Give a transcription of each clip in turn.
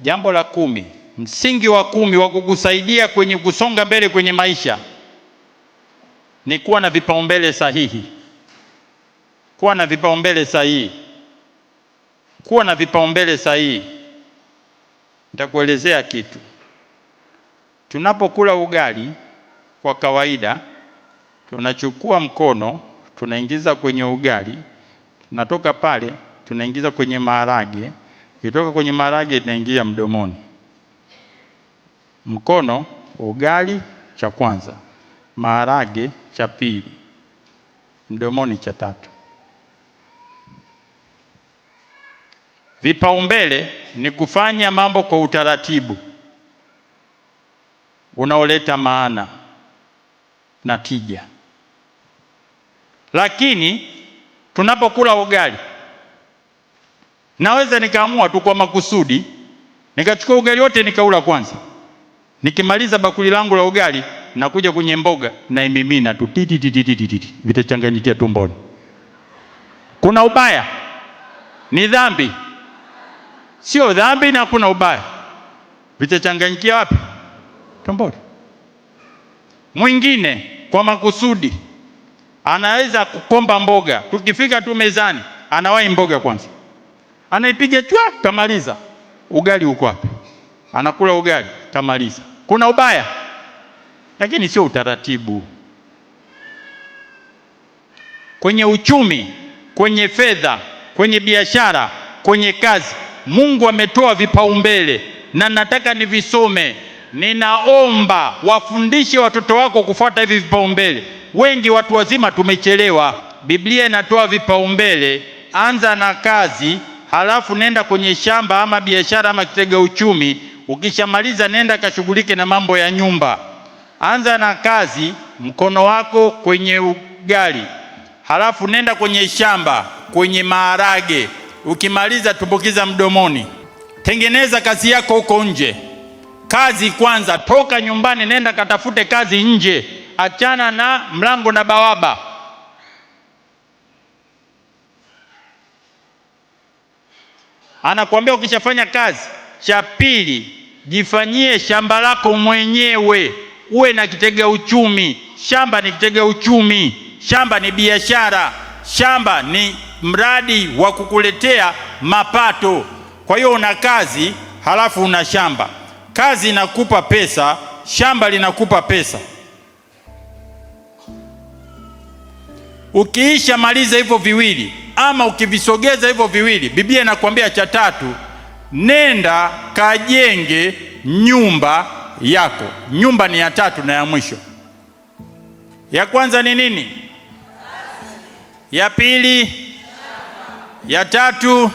Jambo la 10, msingi wa 10 wa kukusaidia kwenye kusonga mbele kwenye maisha ni kuwa na vipaumbele sahihi. Kuwa na vipaumbele sahihi. Kuwa na vipaumbele sahihi. Nitakuelezea kitu. Tunapokula ugali kwa kawaida, tunachukua mkono, tunaingiza kwenye ugali, tunatoka pale, tunaingiza kwenye maharage, kitoka kwenye maharage tunaingia mdomoni. Mkono, ugali cha kwanza, maharage cha pili, mdomoni cha tatu. Vipaumbele ni kufanya mambo kwa utaratibu unaoleta maana na tija. Lakini tunapokula ugali, naweza nikaamua tu kwa makusudi nikachukua ugali wote nikaula kwanza. Nikimaliza bakuli langu la ugali nakuja kwenye mboga na imimina tu vitachanganyikia tumboni. Kuna ubaya? Ni dhambi? Sio dhambi na kuna ubaya. Vitachanganyikia wapi? Tumboni. Mwingine kwa makusudi anaweza kukomba mboga, tukifika tu mezani anawahi mboga kwanza, anaipiga chwa, kamaliza. Ugali uko wapi? Anakula ugali, kamaliza. Kuna ubaya? Lakini sio utaratibu. Kwenye uchumi, kwenye fedha, kwenye biashara, kwenye kazi, Mungu ametoa vipaumbele na nataka nivisome. Ninaomba wafundishe watoto wako kufuata hivi vipaumbele. Wengi watu wazima tumechelewa. Biblia inatoa vipaumbele. Anza na kazi, halafu nenda kwenye shamba ama biashara ama kitega uchumi. Ukishamaliza nenda kashughulike na mambo ya nyumba. Anza na kazi, mkono wako kwenye ugali, halafu nenda kwenye shamba, kwenye maharage. Ukimaliza tumbukiza mdomoni. Tengeneza kazi yako huko nje. Kazi kwanza, toka nyumbani nenda katafute kazi nje. Achana na mlango na bawaba. Anakuambia ukishafanya kazi, cha pili, jifanyie shamba lako mwenyewe. Uwe na kitega uchumi. Shamba ni kitega uchumi. Shamba ni biashara. Shamba ni mradi wa kukuletea mapato. Kwa hiyo una kazi, halafu una shamba. Kazi inakupa pesa, shamba linakupa pesa. Ukiisha maliza hivyo viwili, ama ukivisogeza hivyo viwili, Biblia inakuambia cha tatu, nenda kajenge nyumba yako. Nyumba ni ya tatu na ya mwisho. Ya kwanza ni nini? Ya pili? Ya tatu?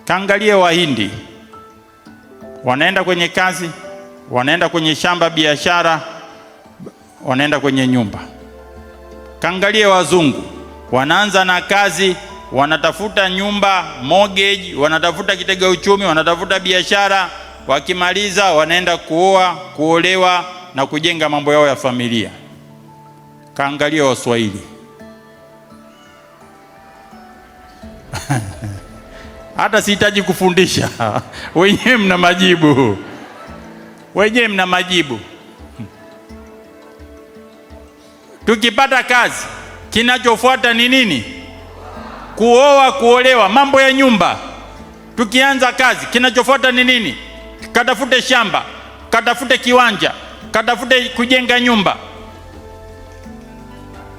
Kaangalie Wahindi, wanaenda kwenye kazi, wanaenda kwenye shamba biashara, wanaenda kwenye nyumba. Kaangalie Wazungu, wanaanza na kazi, wanatafuta nyumba, mortgage, wanatafuta kitega uchumi, wanatafuta biashara, wakimaliza wanaenda kuoa, kuolewa na kujenga mambo yao ya familia. Kaangalie Waswahili. Hata sihitaji kufundisha. Wenyewe mna majibu. Wenyewe mna majibu. Tukipata kazi, kinachofuata ni nini? Kuoa, kuolewa, mambo ya nyumba. Tukianza kazi, kinachofuata ni nini? Katafute shamba, katafute kiwanja, katafute kujenga nyumba.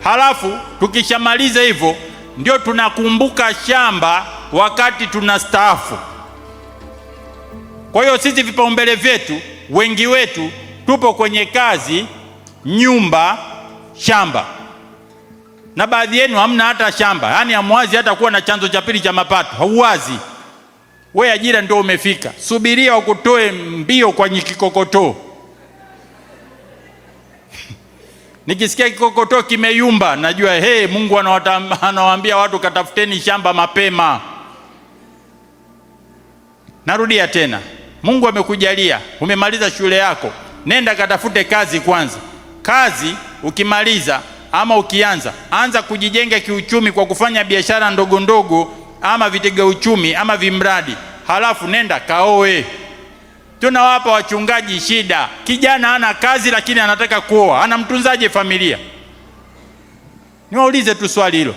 Halafu tukishamaliza hivyo, ndio tunakumbuka shamba wakati tunastaafu. Kwa hiyo sisi vipaumbele vyetu, wengi wetu tupo kwenye kazi, nyumba, shamba. Na baadhi yenu hamna hata shamba, yaani hamwazi hata kuwa na chanzo cha pili cha mapato. Hauwazi. We ajira ndio umefika, subiria wakutoe mbio kwenye kikokotoo. Nikisikia kikokotoo kimeyumba, najua Mungu anawaambia watu katafuteni shamba mapema. Narudia tena, Mungu amekujalia, umemaliza shule yako, nenda katafute kazi kwanza. Kazi ukimaliza ama ukianza, anza kujijenga kiuchumi kwa kufanya biashara ndogo ndogo ama vitega uchumi ama vimradi, halafu nenda kaoe. Tunawapa wachungaji shida. Kijana hana kazi lakini anataka kuoa, anamtunzaje familia? Niwaulize tu swali hilo.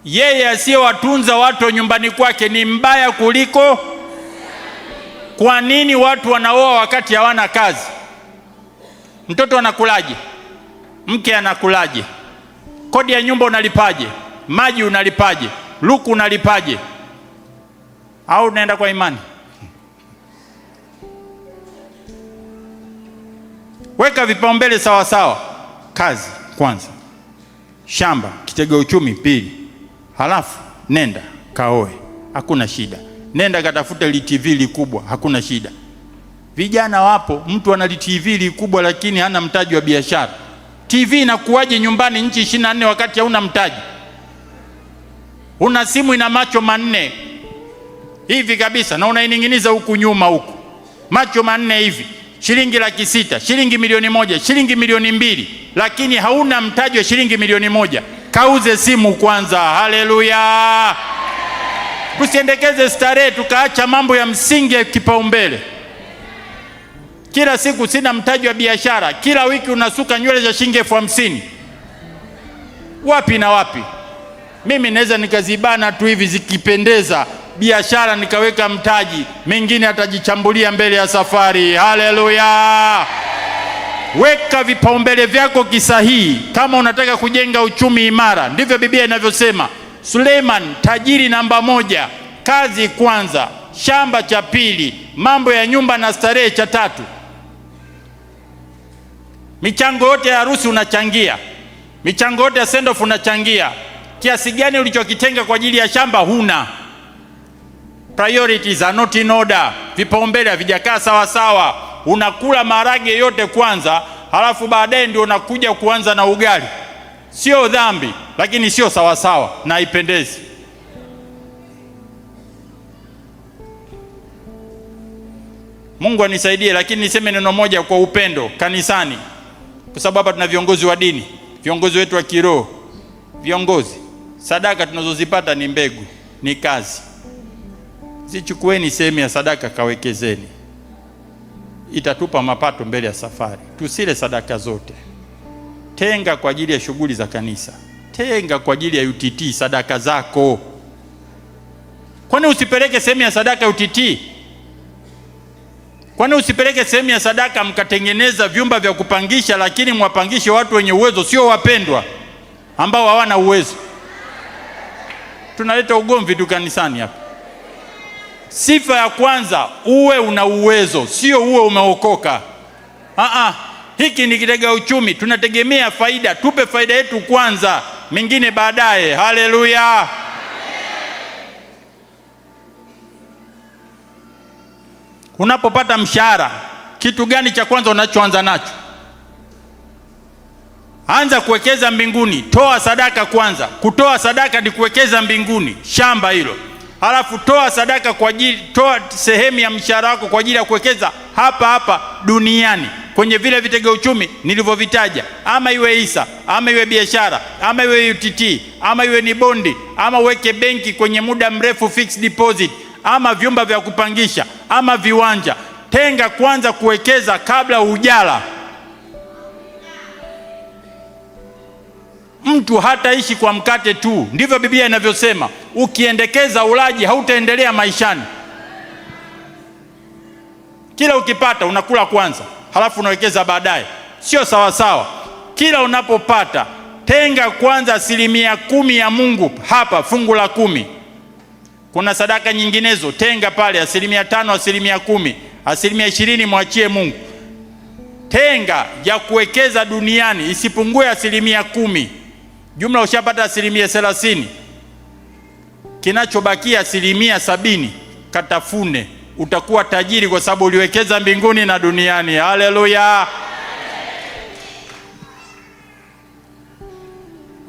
Yeye asiyewatunza watu nyumbani kwake ni mbaya kuliko? Kwa nini watu wanaoa wakati hawana kazi? Mtoto anakulaje? Mke anakulaje? Kodi ya nyumba unalipaje? Maji unalipaje? Luku unalipaje? Au unaenda kwa imani? Weka vipaumbele sawa sawa. Kazi kwanza, shamba kitega uchumi pili, halafu nenda kaoe, hakuna shida. Nenda katafute li TV likubwa, hakuna shida. Vijana wapo, mtu ana li TV likubwa lakini hana mtaji wa biashara. TV inakuwaje nyumbani nchi 24 wakati hauna mtaji? Una simu ina macho manne hivi kabisa na unaininginiza huku nyuma huku, macho manne hivi, shilingi 600,000, shilingi 1,000,000, shilingi 2,000,000, lakini hauna mtaji wa shilingi 1,000,000. Kauze simu kwanza. Haleluya! Tusiendekeze starehe tukaacha mambo ya msingi ya kipaumbele. Kila siku sina mtaji wa biashara, kila wiki unasuka nywele za shilingi 50,000. Wapi na wapi? Mimi naweza nikazibana tu hivi zikipendeza biashara, nikaweka mtaji, mengine atajichambulia mbele ya safari. Haleluya! Weka vipaumbele vyako kisahihi kama unataka kujenga uchumi imara. Ndivyo Biblia inavyosema. Suleiman tajiri namba 1, kazi kwanza, shamba cha pili, mambo ya nyumba na starehe cha tatu. Michango yote ya harusi unachangia, michango yote ya send off unachangia. Kiasi gani ulichokitenga kwa ajili ya shamba huna? Priorities are not in order. Vipaumbele havijakaa sawa sawa. Unakula maharage yote kwanza, halafu baadaye ndio unakuja kuanza na ugali. Sio dhambi, lakini sio sawa sawa na haipendezi. Mungu anisaidie, lakini niseme neno moja kwa upendo kanisani, kwa sababu hapa tuna viongozi wa dini, viongozi wetu wa kiroho. Viongozi, sadaka tunazozipata ni mbegu, ni kazi. Zichukueni sehemu ya sadaka kawekezeni, itatupa mapato mbele ya safari. Tusile sadaka zote. Tenga kwa ajili ya shughuli za kanisa, tenga kwa ajili ya UTT sadaka zako. Kwani usipeleke sehemu ya sadaka UTT? Kwani usipeleke sehemu ya sadaka mkatengeneza vyumba vya kupangisha, lakini mwapangishe watu wenye uwezo, sio wapendwa ambao hawana uwezo? Tunaleta ugomvi tu kanisani hapa. Sifa ya kwanza, uwe una uwezo, sio uwe umeokoka. Hiki ni kitega uchumi, tunategemea faida. Tupe faida yetu kwanza, mengine baadaye. Haleluya! Unapopata mshahara, kitu gani cha kwanza unachoanza nacho? Anza kuwekeza mbinguni. Toa sadaka kwanza. Kutoa sadaka ni kuwekeza mbinguni, shamba hilo. Halafu toa sadaka kwa ajili, toa sehemu ya mshahara wako kwa ajili ya kuwekeza hapa hapa duniani kwenye vile vitega uchumi nilivyovitaja, ama iwe hisa, ama iwe biashara, ama iwe UTT, ama iwe ni bondi, ama uweke benki kwenye muda mrefu fixed deposit, ama vyumba vya kupangisha, ama viwanja. Tenga kwanza kuwekeza kabla hujala. Mtu hataishi kwa mkate tu, ndivyo Biblia inavyosema. Ukiendekeza ulaji hautaendelea maishani. Kila ukipata unakula kwanza, halafu unawekeza baadaye. Sio sawa sawa. Kila unapopata tenga kwanza 10% ya Mungu. Hapa fungu la 10. Kuna sadaka nyinginezo, tenga pale 5%, 10%, 20% mwachie Mungu. Tenga ya kuwekeza duniani isipungue 10%. Jumla ushapata 30%. Kinachobakia 70%, katafune. Utakuwa tajiri kwa sababu uliwekeza mbinguni na duniani. Haleluya!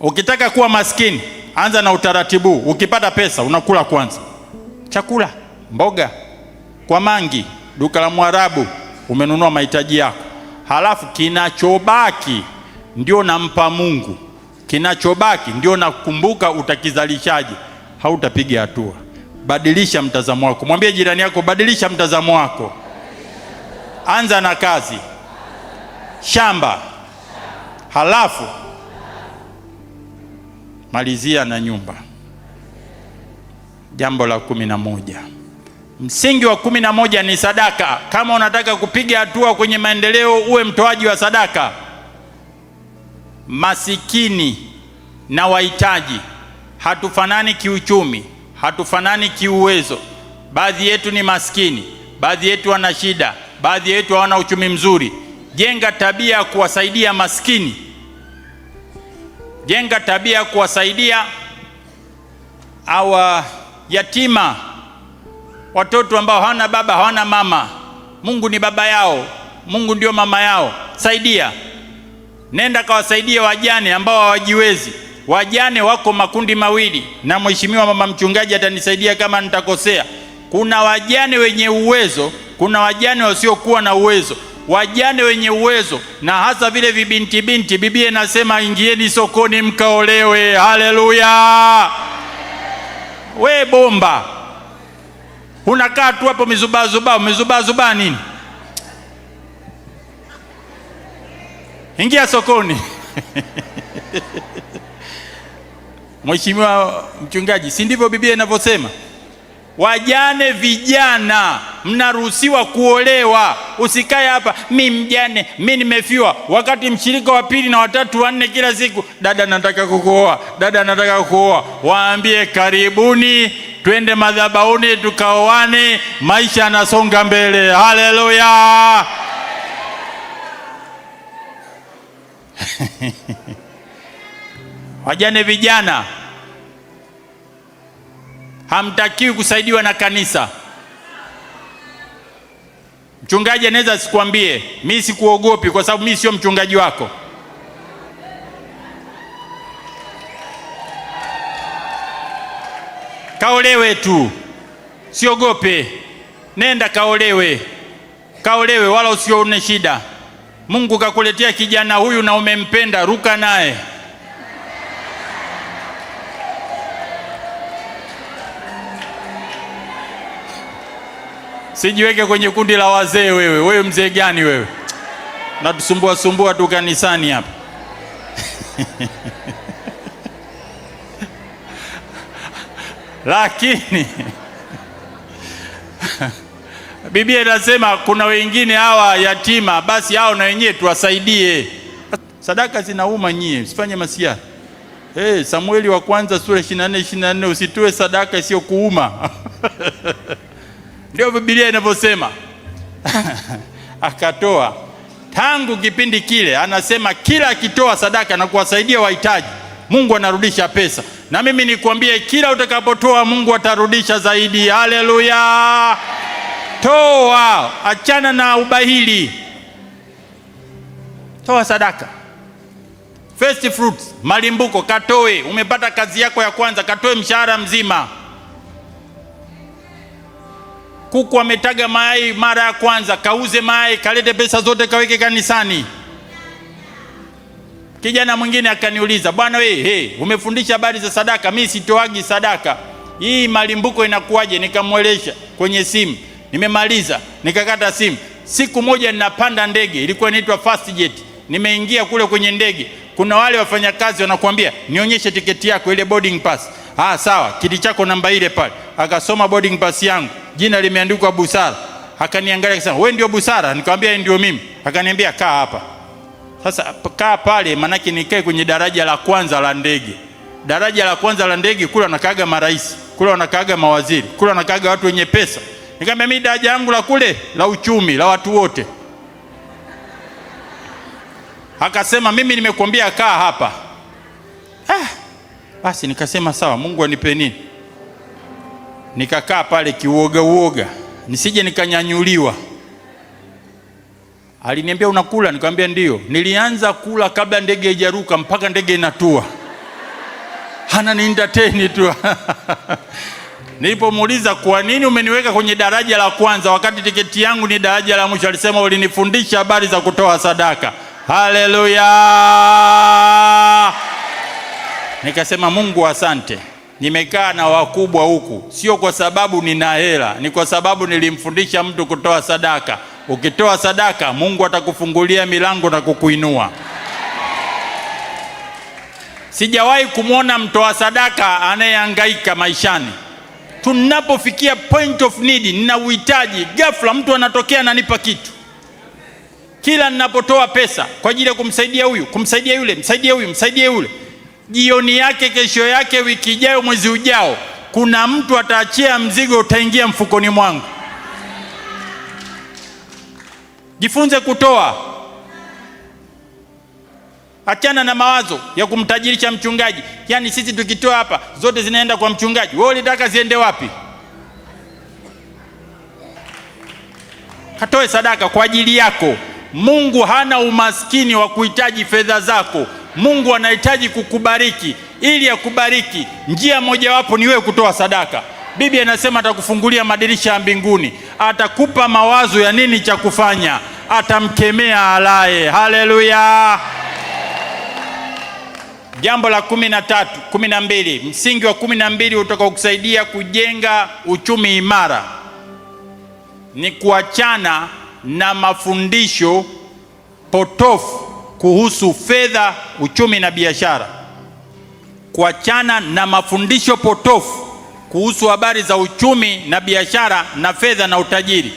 Ukitaka kuwa maskini, anza na utaratibu. Ukipata pesa unakula kwanza chakula, mboga kwa mangi, duka la Mwarabu, umenunua mahitaji yako. Halafu kinachobaki ndio nampa Mungu. Kinachobaki ndio nakumbuka utakizalishaje. hautapiga hatua. Badilisha mtazamo wako. Mwambie jirani yako, badilisha mtazamo wako. Anza na kazi, shamba, halafu malizia na nyumba. Jambo la 11. Msingi wa 11 ni sadaka. Kama unataka kupiga hatua kwenye maendeleo, uwe mtoaji wa sadaka. Masikini na wahitaji hatufanani kiuchumi, hatufanani kiuwezo. Baadhi yetu ni maskini, baadhi yetu wana shida, baadhi yetu hawana uchumi mzuri. Jenga tabia ya kuwasaidia maskini. Jenga tabia ya kuwasaidia hawa yatima, watoto ambao hawana baba, hawana mama. Mungu ni baba yao, Mungu ndio mama yao. Saidia. Nenda kawasaidia wajane ambao hawajiwezi. Wajane wako makundi mawili, na mheshimiwa mama mchungaji atanisaidia kama nitakosea. Kuna wajane wenye uwezo, kuna wajane wasiokuwa na uwezo. Wajane wenye uwezo, na hasa vile vibinti binti, Biblia inasema ingieni sokoni mkaolewe. Haleluya! We bomba, unakaa tu hapo umezubaa nini? Ingia sokoni. Mheshimiwa mchungaji, si ndivyo Biblia inavyosema? Wajane vijana mnaruhusiwa kuolewa. Usikae hapa, mimi mjane, mimi nimefiwa, wakati mshirika wa pili na watatu wa nne kila siku, dada nataka kukuoa, dada nataka kukuoa. Waambie karibuni, twende madhabahuni tukaoane, maisha yanasonga mbele. Haleluya! Wajane vijana hamtakiwi kusaidiwa na kanisa. Mchungaji anaweza asikwambie, mimi sikuogopi kwa sababu mimi sio mchungaji wako. Kaolewe tu, siogope. Nenda kaolewe, kaolewe wala usione shida. Mungu kakuletea kijana huyu na umempenda, ruka naye. Sijiweke kwenye kundi la wazee wewe. Wewe mzee gani wewe? Natusumbua tu kanisani hapa. Lakini Biblia inasema kuna wengine hawa yatima, basi hao na wenyewe tuwasaidie. Sadaka zinauma nyie, usifanye masiara. Samueli wa kwanza sura 24, usitoe sadaka isiyo kuuma. Ndio Biblia inavyosema. Akatoa. Tangu kipindi kile anasema kila akitoa sadaka na kuwasaidia wahitaji, Mungu anarudisha pesa. Na mimi nikwambie, kila utakapotoa Mungu atarudisha zaidi. Haleluya! Toa, achana na ubahili. Toa sadaka. First fruits, malimbuko, katoe. Umepata kazi yako ya kwanza, katoe mshahara mzima. Kuku ametaga mayai mara ya kwanza, kauze mayai, kalete pesa zote kaweke kanisani. Kijana mwingine akaniuliza, bwana wewe, umefundisha habari za sadaka, mimi sitoagi sadaka. Hii malimbuko inakuaje? Nikamwelesha kwenye simu. Nimemaliza, nikakata simu. Siku moja ninapanda ndege, ilikuwa inaitwa Fast Jet. Nimeingia kule kwenye ndege. Kuna wale wafanyakazi wanakuambia, nionyeshe tiketi yako, ile boarding pass. Sawa, kiti chako namba ile pale. Akasoma boarding pass yangu. Jina limeandikwa Busara. Akaniangalia akasema, "Wewe ndio Busara?" Nikamwambia, "Ndio mimi." Akaniambia, "Kaa hapa." Sasa kaa pale, manake nikae kwenye daraja la kwanza la ndege. Daraja la kwanza la ndege kule wanakaaga marais, kule wanakaaga mawaziri, kule wanakaaga watu wenye pesa. Nikamwambia, "Mimi daraja langu la kule la uchumi, la watu wote." Akasema, "Mimi nimekuambia kaa hapa." Basi nikasema sawa, Mungu anipe nini? Nikakaa pale kiuoga, nisije nikanyanyuliwa. Aliniambia, "Unakula?" Nikamwambia, "Ndio." Nilianza kula kabla ndege haijaruka mpaka ndege inatua. Hana nientertain tu. Nilipomuuliza, "Kwa nini umeniweka kwenye daraja la kwanza wakati tiketi yangu ni daraja la mwisho?" Alisema, "Ulinifundisha habari za kutoa sadaka." Haleluya! Nikasema, "Mungu asante." nimekaa na wakubwa huku, sio kwa sababu nina hela, ni kwa sababu nilimfundisha mtu kutoa sadaka. Ukitoa sadaka, Mungu atakufungulia milango na kukuinua. Sijawahi kumwona mtoa sadaka anayehangaika maishani. Tunapofikia point of need, nina uhitaji, ghafla mtu anatokea ananipa kitu. Kila ninapotoa pesa kwa ajili ya kumsaidia huyu, kumsaidia yule, msaidia huyu, msaidia yule, jioni yake, kesho yake, wiki ijayo, mwezi ujao, kuna mtu ataachia mzigo, utaingia mfukoni mwangu. Jifunze kutoa. Achana na mawazo ya kumtajirisha mchungaji. Yaani sisi tukitoa hapa zote zinaenda kwa mchungaji. Wewe ulitaka ziende wapi? Katoe sadaka kwa ajili yako. Mungu hana umaskini wa kuhitaji fedha zako. Mungu anahitaji kukubariki. Ili akubariki, njia mojawapo ni wewe kutoa sadaka. Biblia inasema atakufungulia madirisha ya mbinguni, atakupa mawazo ya nini cha kufanya, atamkemea alaye. Haleluya! Jambo la 12, msingi wa 12 utakaokusaidia kujenga uchumi imara ni kuachana na mafundisho potofu kuhusu fedha, uchumi na biashara. Kuachana na mafundisho potofu kuhusu habari za uchumi na biashara na fedha na utajiri.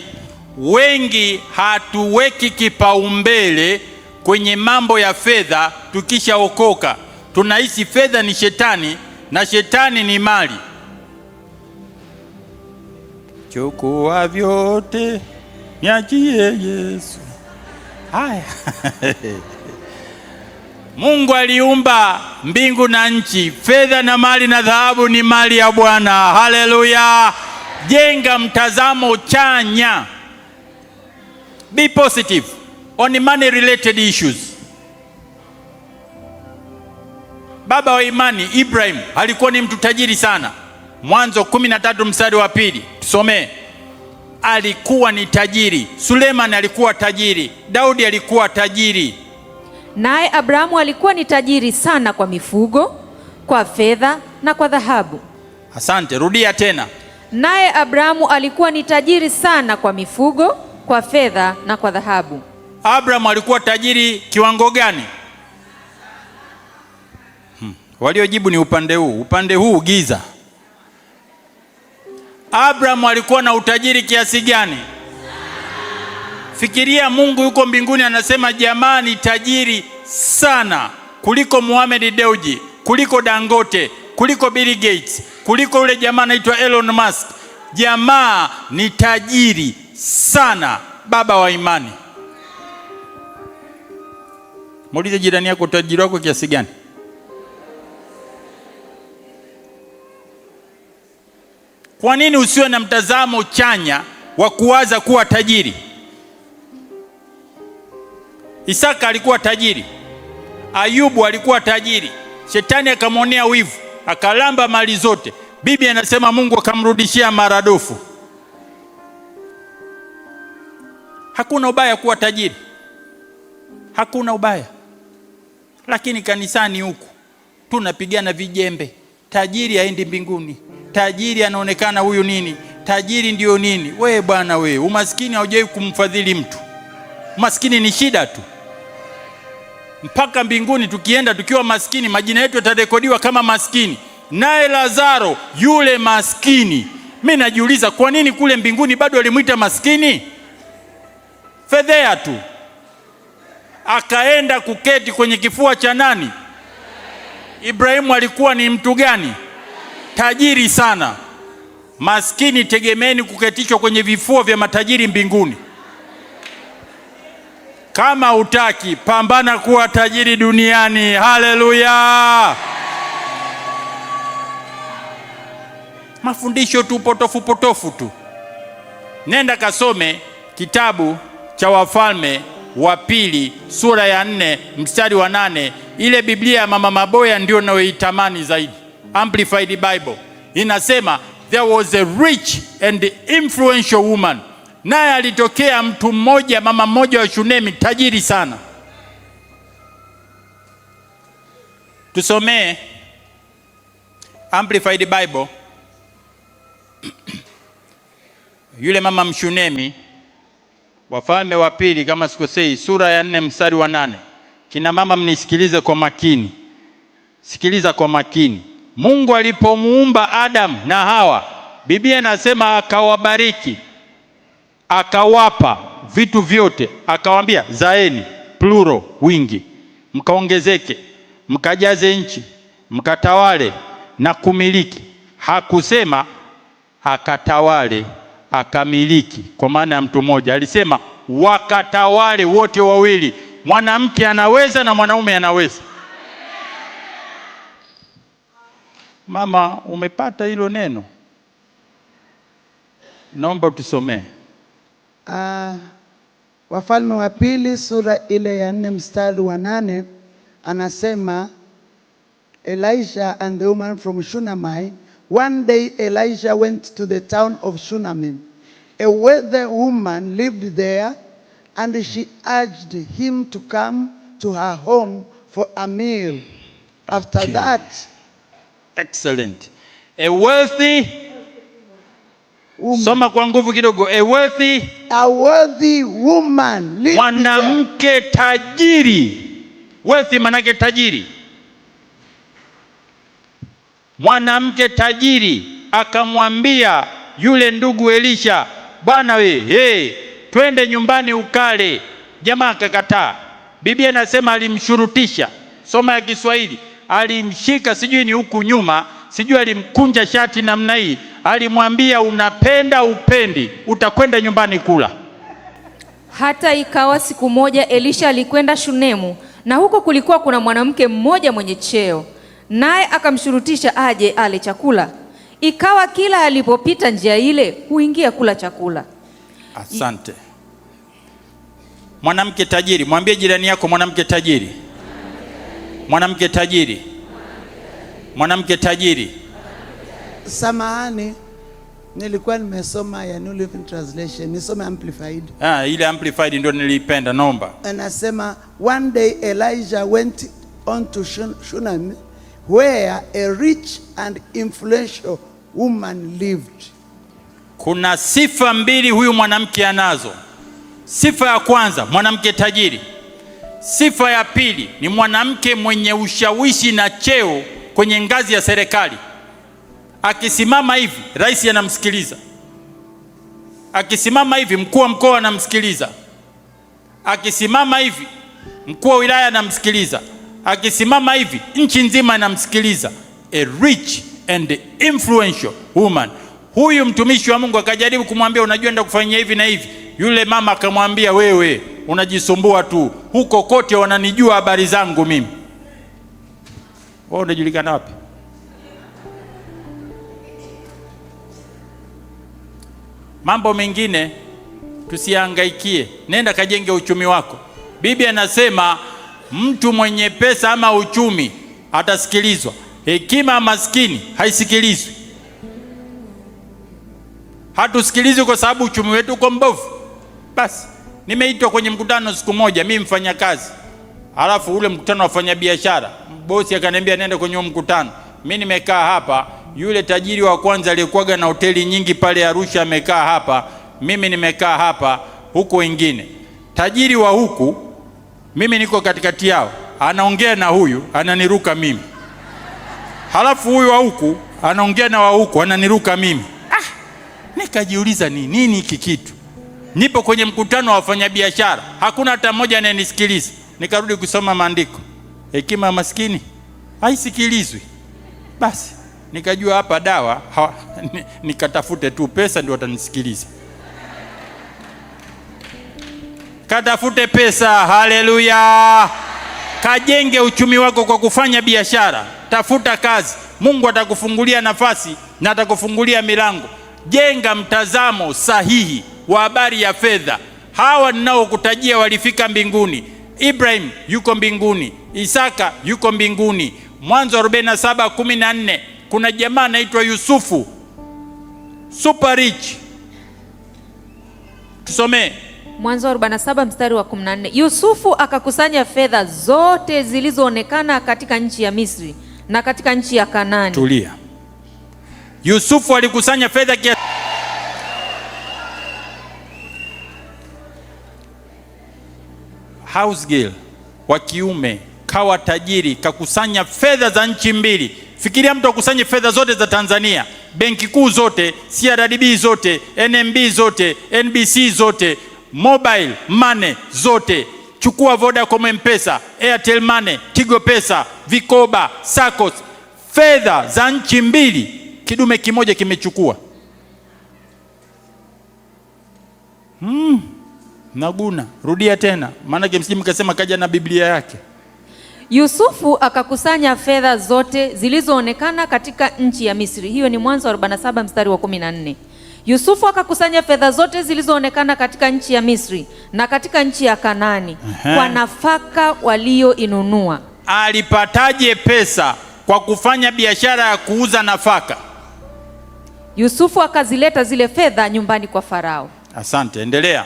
Wengi hatuweki kipaumbele kwenye mambo ya fedha. Tukishaokoka tunahisi fedha ni shetani na shetani ni mali. Chukua vyote niachie Yesu. Haya. Mungu aliumba mbingu na nchi. Fedha na mali na dhahabu ni mali ya Bwana. Haleluya! Jenga mtazamo chanya. Be positive on money related issues. Baba wa imani Ibrahim alikuwa ni mtu tajiri sana. Mwanzo 13 mstari wa 2. Tusomee. Alikuwa ni tajiri. Suleiman alikuwa tajiri. Daudi alikuwa tajiri. Naye Abrahamu alikuwa ni tajiri sana kwa mifugo, kwa fedha na kwa dhahabu. Asante, rudia tena. Naye Abrahamu alikuwa ni tajiri sana kwa mifugo, kwa fedha na kwa dhahabu. Abrahamu alikuwa tajiri kiwango gani? Waliojibu ni upande huu giza. Abrahamu alikuwa na utajiri kiasi gani? Fikiria, Mungu yuko mbinguni anasema jamaa ni tajiri sana kuliko Mohamed Dewji, kuliko Dangote, kuliko Bill Gates, kuliko yule jamaa anaitwa Elon Musk. Jamaa ni tajiri sana. Baba wa imani, muulize jirani yako, utajiri wako kiasi gani? Kwa nini usiwe na mtazamo chanya wa kuwaza kuwa tajiri? Isaka alikuwa tajiri. Ayubu alikuwa tajiri. Shetani akamwonea wivu, akalamba mali zote. Biblia inasema Mungu akamrudishia maradufu. Hakuna ubaya kuwa tajiri. Hakuna ubaya. Lakini kanisani huku tunapigana vijembe. Tajiri haendi mbinguni. Tajiri anaonekana huyu nini? Tajiri ndio nini? We bwana we, umaskini haujawahi kumfadhili mtu. Umaskini ni shida tu. Mpaka mbinguni tukienda tukiwa maskini, majina yetu yatarekodiwa kama maskini. Naye Lazaro yule maskini, mimi najiuliza kwa nini kule mbinguni bado walimuita maskini? Fedhea tu. Akaenda kuketi kwenye kifua cha nani? Ibrahimu alikuwa ni mtu gani? Tajiri sana. Maskini tegemeni kuketishwa kwenye vifua vya matajiri mbinguni. Kama utaki, pambana kuwa tajiri duniani. Haleluya! Mafundisho tu potofu tu. Nenda kasome kitabu cha Wafalme wa Pili sura ya 4 mstari wa 8. Ile Biblia ya Mama Maboya ndio nayoitamani zaidi. Amplified Bible. Inasema there was a rich and influential woman. Naye alitokea mtu mmoja, mama mmoja wa Shunemi, tajiri sana. Amplified Bible. Yule mama Mshunemi, Wafalme wa Pili kama sikosei, sura ya 4 mstari wa 8. Kina mama mnisikilize kwa makini. Sikiliza kwa makini. Mungu alipomuumba Adam na Hawa, Biblia inasema akawabariki, akawapa vitu vyote, akawaambia zaeni, plural, wingi, mkaongezeke, mkajaze nchi, mkatawale na kumiliki. Hakusema akatawale, akamiliki kwa maana ya mtu mmoja. Alisema wakatawale wote wawili. Mwanamke anaweza na mwanaume anaweza. Mama, umepata hilo neno? Naomba tusomee. Wafalme wa Pili sura ile ya 4 mstari wa 8 anasema, Elisha and the woman from Shunammite. One day Elisha went to the town of Shunammite. A wealthy woman lived there, and she urged him to come to her home for a meal. After that, excellent. A wealthy, soma kwa nguvu kidogo. A wealthy woman lived, mwanamke tajiri. Wealthy manake tajiri. Mwanamke tajiri akamwambia yule ndugu Elisha, bwana we, twende nyumbani ukale. Jamaa akakataa. Biblia inasema alimshurutisha. Soma ya Kiswahili. Alimshika, sijui ni huku nyuma, sijui alimkunja shati namna hii, alimwambia unapenda upendi, utakwenda nyumbani kula. Hata ikawa siku moja Elisha alikwenda Shunemu, na huko kulikuwa kuna mwanamke mmoja mwenye cheo, naye akamshurutisha aje ale chakula. Ikawa kila alipopita njia ile huingia kula chakula. Asante. Mwanamke tajiri. Mwambie jirani yako mwanamke tajiri. Mwanamke tajiri. Mwanamke tajiri. Samahani, nilikuwa nimesoma ya New Living Translation, nisome Amplified. Ile Amplified ndio nilipenda, naomba. Anasema, one day Elijah went on to Shunem, where a rich and influential woman lived. Kuna sifa mbili huyu mwanamke anazo. Sifa ya kwanza, mwanamke tajiri. Sifa ya pili ni mwanamke mwenye ushawishi na cheo kwenye ngazi ya serikali. Akisimama hivi, rais anamsikiliza. Akisimama hivi, mkuu wa mkoa anamsikiliza. Akisimama hivi, mkuu wa wilaya anamsikiliza. Akisimama hivi, nchi nzima inamsikiliza. A rich and influential woman. Huyu mtumishi wa Mungu akajaribu kumwambia, unajua nenda kufanyia hivi na hivi. Yule mama akamwambia, wewe unajisumbua tu, huko kote wananijua habari zangu mimi. Wewe unajulikana wapi? Mambo mengine tusihangaikie, nenda kajenge uchumi wako. Biblia inasema mtu mwenye pesa ama uchumi atasikilizwa, hekima maskini haisikilizwi. Hatusikilizwi kwa sababu uchumi wetu uko mbovu. Basi nimeitwa kwenye mkutano siku moja, mimi mfanya kazi, alafu ule mkutano wafanya biashara, bosi akaniambia nenda kwenye mkutano. Mimi nimekaa hapa, yule tajiri wa kwanza aliyekuwaga na hoteli nyingi pale Arusha amekaa hapa, mimi nimekaa hapa, huko wengine. Tajiri wa huku, mimi niko katikati yao, anaongea na huyu ananiruka mimi, halafu huyu wa huku anaongea na wa huku ananiruka mimi. Nikajiuliza ni nini hiki kitu? Nipo kwenye mkutano wa wafanyabiashara, hakuna hata mmoja anayenisikiliza. Nikarudi kusoma maandiko, hekima maskini haisikilizwi. Basi nikajua hapa dawa nikatafute tu pesa ndio watanisikiliza. Katafute pesa. Haleluya. Kajenge uchumi wako kwa kufanya biashara. Tafuta kazi, Mungu atakufungulia nafasi na atakufungulia milango. Jenga mtazamo sahihi wa habari ya fedha. Hawa ninaokutajia walifika mbinguni. Ibrahim yuko mbinguni, Isaka yuko mbinguni. Mwanzo 47:14 kuna jamaa anaitwa Yusufu, super rich. Tusomee Mwanzo 47 mstari wa 14. Yusufu akakusanya fedha zote zilizoonekana katika nchi ya Misri na katika nchi ya Kanaani. Tulia. Yusufu alikusanya fedha kiasi. House girl wa kiume kawa tajiri, kakusanya fedha za nchi mbili. Fikiria mtu akusanye fedha zote za Tanzania, benki kuu zote, CRDB zote, NMB zote, NBC zote, mobile money zote. Chukua Vodacom, M-Pesa, Airtel Money, Tigo Pesa, Vikoba, Saccos, fedha za nchi mbili, kidume kimoja kimechukua. Naguna, rudia tena, maana msije mkasema kaja na Biblia yake. Yusufu akakusanya fedha zote zilizoonekana katika nchi ya Misri. Hiyo ni Mwanzo 47 mstari wa 14. Yusufu akakusanya fedha zote zilizoonekana katika nchi ya Misri na katika nchi ya Kanaani kwa nafaka walioinunua. Alipataje pesa? Kwa kufanya biashara ya kuuza nafaka. Yusufu akazileta zile fedha nyumbani kwa Farao. Asante, endelea.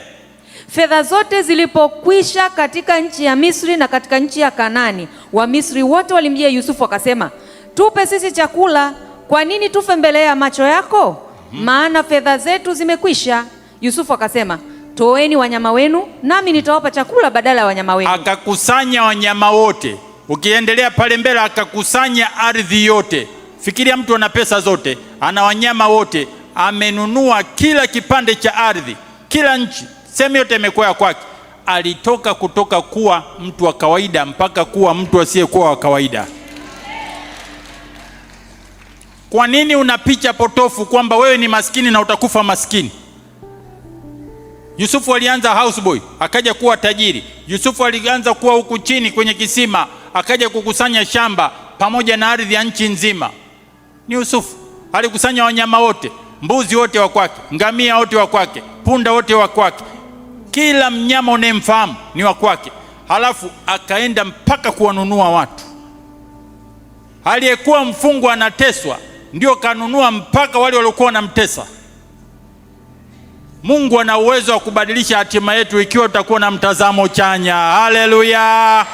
Fedha zote zilipokwisha katika nchi ya Misri na katika nchi ya Kanaani, Wamisri wote walimjia Yusufu wakasema, tupe sisi chakula, kwa nini tufe mbele ya macho yako? Maana fedha zetu zimekwisha. Yusufu akasema, toeni wanyama wenu, nami nitawapa chakula badala ya wanyama wenu. Akakusanya wanyama wote. Ukiendelea pale mbele, akakusanya ardhi yote. Fikiria mtu ana pesa zote, ana wanyama wote, amenunua kila kipande cha ardhi, kila nchi, sehemu yote imekuwa ya kwake. Alitoka kutoka kuwa mtu wa kawaida mpaka kuwa mtu asiyekuwa wa kawaida. Kwa nini una picha potofu kwamba wewe ni maskini na utakufa maskini? Yusufu alianza houseboy, akaja kuwa tajiri. Yusufu alianza kuwa huku chini kwenye kisima, akaja kukusanya shamba pamoja na ardhi ya nchi nzima. Ni Yusufu. Alikusanya wanyama wote, mbuzi wote wa kwake, ngamia wote wa kwake, punda wote wa kwake, kila mnyama unayemfahamu ni wa kwake. Halafu akaenda mpaka kuwanunua watu. Aliyekuwa mfungwa anateswa ndio kanunua mpaka wale waliokuwa wanamtesa. Mungu ana uwezo wa kubadilisha hatima yetu ikiwa tutakuwa na mtazamo chanya. Haleluya!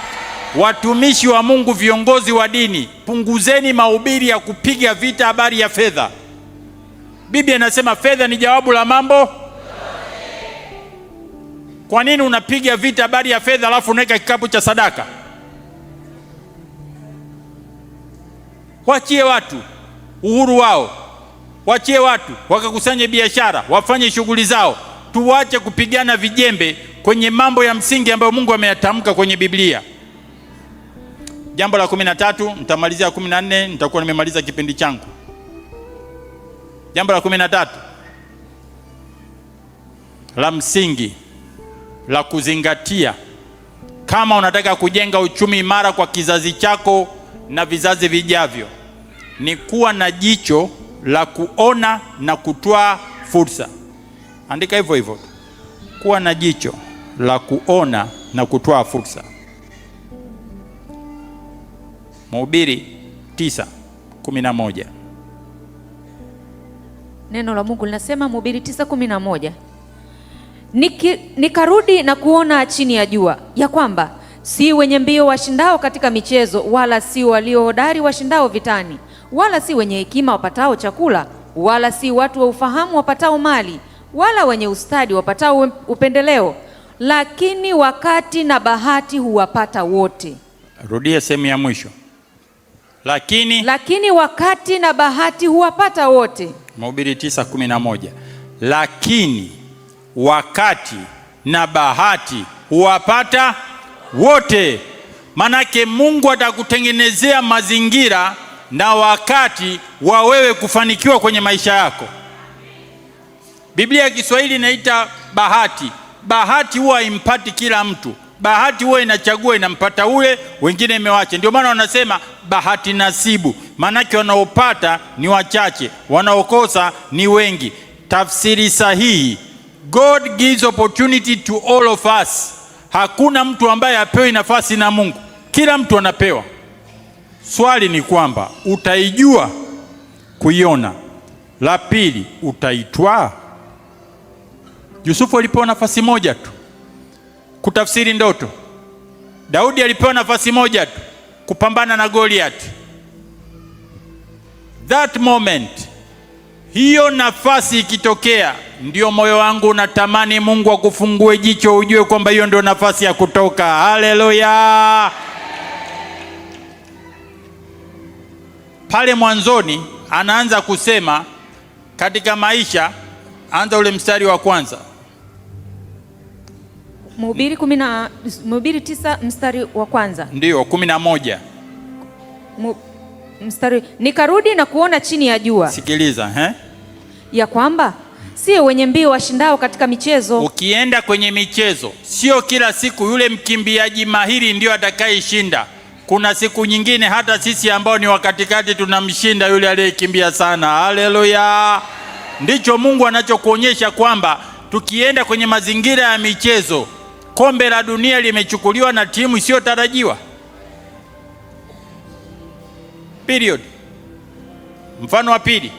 Watumishi wa Mungu, viongozi wa dini, punguzeni mahubiri ya kupiga vita habari ya fedha. Biblia inasema fedha ni jawabu la mambo. Kwa nini unapiga vita habari ya fedha alafu unaweka kikapu cha sadaka? Wachie watu uhuru wao, wachie watu wakakusanye biashara, wafanye shughuli zao. Tuache kupigana vijembe kwenye mambo ya msingi ambayo Mungu ameyatamka kwenye Biblia. Jambo la 13, nitamalizia 14, nitakuwa nimemaliza kipindi changu. Jambo la 13 la msingi la kuzingatia kama unataka kujenga uchumi imara kwa kizazi chako na vizazi vijavyo ni kuwa na jicho la kuona na kutoa fursa. Andika hivyo hivyo, kuwa na jicho la kuona na kutoa fursa. Mhubiri 9:11. Neno la Mungu linasema, Mhubiri 9:11, nikarudi na kuona chini ya jua ya kwamba si wenye mbio washindao katika michezo, wala si walio hodari washindao vitani, wala si wenye hekima wapatao chakula, wala si watu wa ufahamu wapatao mali, wala wenye ustadi wapatao upendeleo, lakini wakati na bahati huwapata wote. Rudia sehemu ya mwisho. Lakini wakati na bahati huwapata wote. Mhubiri 9:11. Lakini wakati na bahati huwapata wote. Manake Mungu atakutengenezea mazingira na wakati wa wewe kufanikiwa kwenye maisha yako. Biblia ya Kiswahili inaita bahati. Bahati huwa impati kila mtu. Bahati huwa inachagua, inampata ule, wengine imewacha. Ndio maana wanasema bahati nasibu. Manake wanaopata ni wachache, wanaokosa ni wengi. Tafsiri sahihi, God gives opportunity to all of us. Hakuna mtu ambaye apewi nafasi na Mungu. Kila mtu anapewa. Swali ni kwamba utaijua kuiona. La pili, utaitwaa. Yusufu alipewa nafasi moja tu kutafsiri ndoto. Daudi alipewa nafasi moja tu kupambana na Goliath. That moment Hiyo nafasi ikitokea, ndio moyo wangu unatamani Mungu akufungue jicho ujue kwamba hiyo ndio nafasi ya kutoka. Haleluya! Pale mwanzoni anaanza kusema katika maisha, anza ule mstari wa kwanza. Mhubiri 9 mstari wa kwanza. Ndio 11. Mstari, nikarudi na kuona chini ya jua. Sikiliza, ya kwamba sio wenye mbio washindao katika michezo. Ukienda kwenye michezo, sio kila siku yule mkimbiaji mahiri ndio atakayeshinda. Kuna siku nyingine hata sisi ambao ni wakatikati tunamshinda yule aliyekimbia sana. Haleluya! Ndicho Mungu anachokuonyesha kwamba tukienda kwenye mazingira ya michezo, kombe la dunia limechukuliwa na timu isiyotarajiwa. Period. Mfano wa pili,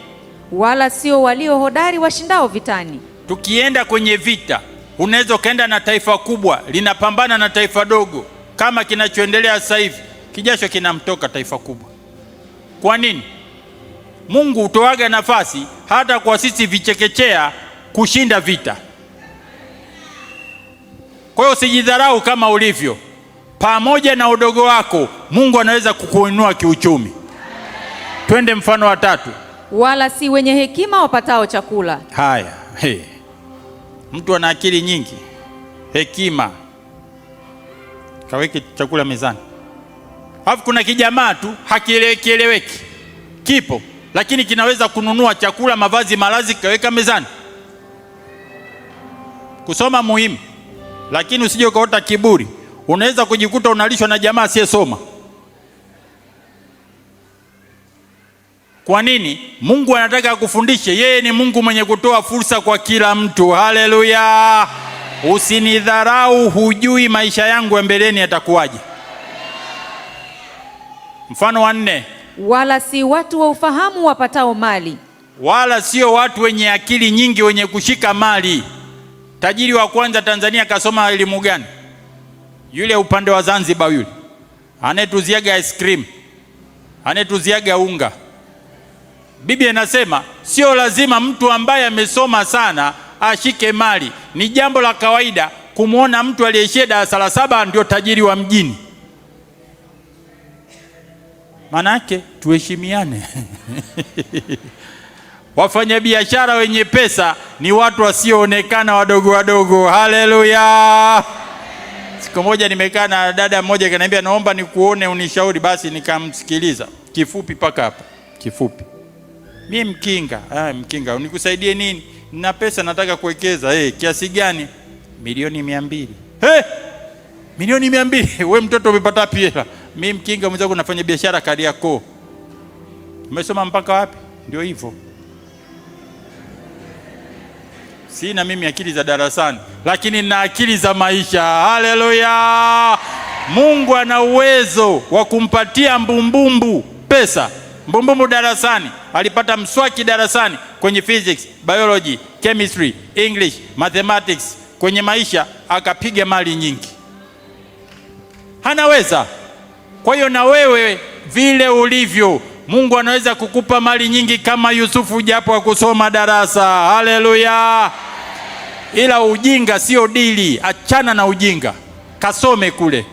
wala sio walio hodari washindao vitani. Tukienda kwenye vita, unaweza ukaenda na taifa kubwa linapambana na taifa dogo, kama kinachoendelea sasa hivi, kijasho kinamtoka taifa kubwa. Kwa nini? Mungu hutoaga nafasi hata kwa sisi vichekechea kushinda vita. Kwa hiyo usijidharau kama ulivyo. Pamoja na udogo wako, Mungu anaweza kukuinua kiuchumi. Twende mfano wa tatu. Wala si wenye hekima wapatao chakula. Haya, mtu ana akili nyingi, hekima, kaweke chakula mezani. Alafu kuna kijamaa tu hakieleweki, kipo lakini kinaweza kununua chakula, mavazi, malazi, kaweka mezani. Kusoma muhimu, lakini usije ukaota kiburi. Unaweza kujikuta unalishwa na jamaa asiyesoma. Kwa nini? Mungu anataka kufundishe yeye ni Mungu mwenye kutoa fursa kwa kila mtu. Haleluya! Usinidharau, hujui maisha yangu ya mbeleni yatakuwaje. Mfano wa 4. Wala si watu wa ufahamu wapatao mali. Wala sio watu wenye akili nyingi wenye kushika mali. Tajiri wa kwanza Tanzania kasoma elimu gani? Yule upande wa Zanzibar yule. Anetuziaga ice cream. Anetuziaga unga. Biblia inasema sio lazima mtu ambaye amesoma sana ashike mali. Ni jambo la kawaida kumuona mtu aliyeshia darasa la 7 ndio tajiri wa mjini. Manake tuheshimiane. Wafanyabiashara wenye pesa ni watu wasioonekana, wadogo wadogo. Haleluya! Siku moja nimekaa na dada mmoja akaniambia, naomba nikuone unishauri. Basi nikamsikiliza kifupi paka hapa, kifupi. Mimi mkinga. Mkinga, unikusaidie nini? Nina pesa nataka kuwekeza. Kiasi gani? Milioni 200. Milioni 200? Wewe mtoto umepata wapi hela? Mimi mkinga mwenzangu nafanya biashara Kariakoo. Umesoma mpaka wapi? Ndio hivyo. Sina mimi akili za darasani, lakini nina akili za maisha. Haleluya! Mungu ana uwezo wa kumpatia mbumbumbu pesa. Mbumbumbu darasani, alipata mswaki darasani kwenye physics, biology, chemistry, English, mathematics. Kwenye maisha akapiga mali nyingi. Anaweza. Kwa hiyo na wewe vile ulivyo, Mungu anaweza kukupa mali nyingi kama Yusufu japo hakusoma darasa. Haleluya! Ila ujinga sio dili, achana na ujinga. Kasome kule.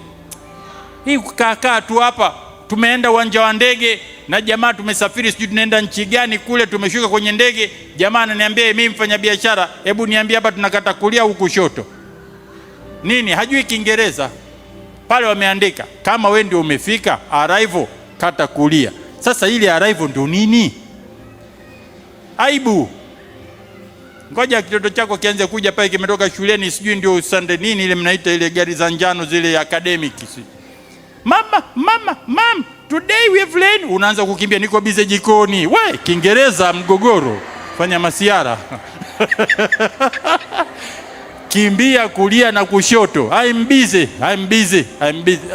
Hii kukaa tu hapa, tumeenda uwanja wa ndege na jamaa tumesafiri sijui tunaenda nchi gani kule, tumeshuka kwenye ndege, jamaa ananiambia mimi mfanya biashara, hebu niambie hapa tunakata kulia au kushoto. Nini? Hajui Kiingereza. Pale wameandika kama wewe ndio umefika arrival kata kulia. Sasa ile arrival ndio nini? Aibu. Ngoja kitoto chako kianze kuja pale kimetoka shuleni sijui ndio Sunday nini ile mnaita ile gari za njano zile academics. Mama, today we have learned. Unaanza kukimbia, niko busy jikoni. We, Kiingereza mgogoro. Fanya masiara. Kimbia kulia na kushoto. I'm busy.